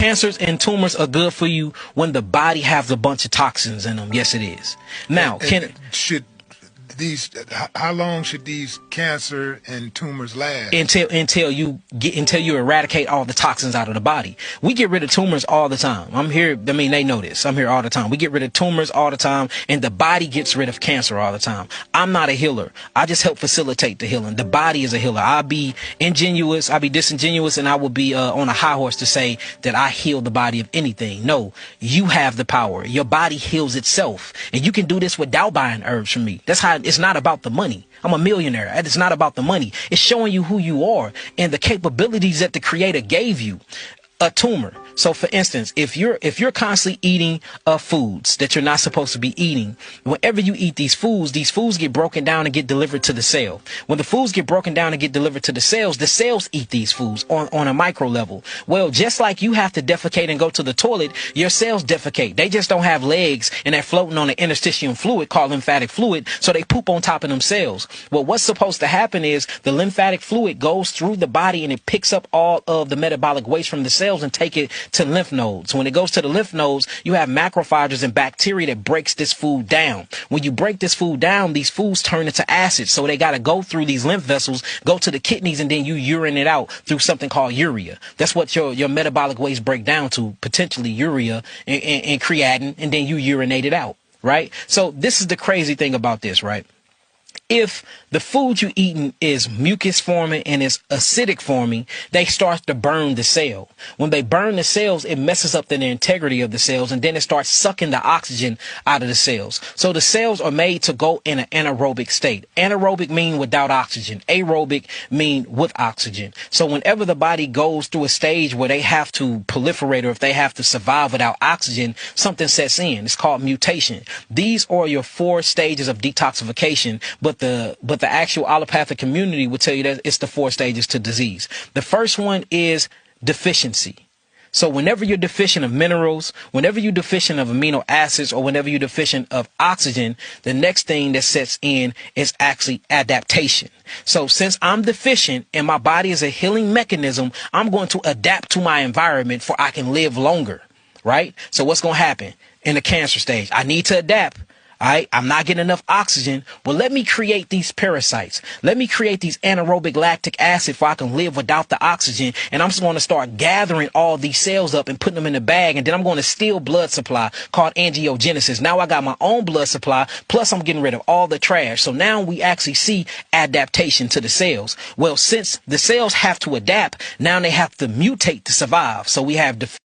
Cancers and tumors are good for you when the body has a bunch of toxins in them. Yes, it is. Now, how long should these cancer and tumors last? Until you eradicate all the toxins out of the body. We get rid of tumors all the time. I'm here. I mean, they know this. I'm here all the time. We get rid of tumors all the time, and the body gets rid of cancer all the time. I'm not a healer. I just help facilitate the healing. The body is a healer. I'll be disingenuous, and I will be on a high horse to say that I heal the body of anything. No, you have the power. Your body heals itself, and you can do this without buying herbs from me. That's how. It's not about the money. I'm a millionaire. It's not about the money. It's showing you who you are and the capabilities that the creator gave you. A tumor. So for instance, if you're constantly eating foods that you're not supposed to be eating, whenever you eat these foods get broken down and get delivered to the cell. When the foods get broken down and get delivered to the cells eat these foods on a micro level. Well, just like you have to defecate and go to the toilet, your cells defecate. They just don't have legs and they're floating on an interstitial fluid called lymphatic fluid, so they poop on top of them cells. Well, what's supposed to happen is the lymphatic fluid goes through the body and it picks up all of the metabolic waste from the cells and take it to lymph nodes. When it goes to the lymph nodes, you have macrophages and bacteria that breaks this food down. When you break this food down, these foods turn into acid. So they got to go through these lymph vessels, go to the kidneys, and then you urine it out through something called urea. That's what your metabolic waste break down to, potentially urea and creatinine, and then you urinate it out, right? So this is the crazy thing about this, right? If the food you're eating is mucus forming and is acidic forming, they start to burn the cell. When they burn the cells, it messes up the integrity of the cells, and then it starts sucking the oxygen out of the cells. So the cells are made to go in an anaerobic state. Anaerobic mean without oxygen. Aerobic mean with oxygen. So whenever the body goes through a stage where they have to proliferate, or if they have to survive without oxygen, something sets in. It's called mutation. These are your 4 stages of detoxification, but the actual allopathic community will tell you that it's the 4 stages to disease. The first one is deficiency. So whenever you're deficient of minerals, whenever you're deficient of amino acids, or whenever you're deficient of oxygen, the next thing that sets in is actually adaptation. So since I'm deficient and my body is a healing mechanism, I'm going to adapt to my environment for I can live longer, right? So what's going to happen in the cancer stage? I need to adapt. All right, I'm not getting enough oxygen. Well, let me create these parasites. Let me create these anaerobic lactic acid so I can live without the oxygen. And I'm just going to start gathering all these cells up and putting them in the bag. And then I'm going to steal blood supply called angiogenesis. Now I got my own blood supply, plus I'm getting rid of all the trash. So now we actually see adaptation to the cells. Well, since the cells have to adapt, now they have to mutate to survive. So we have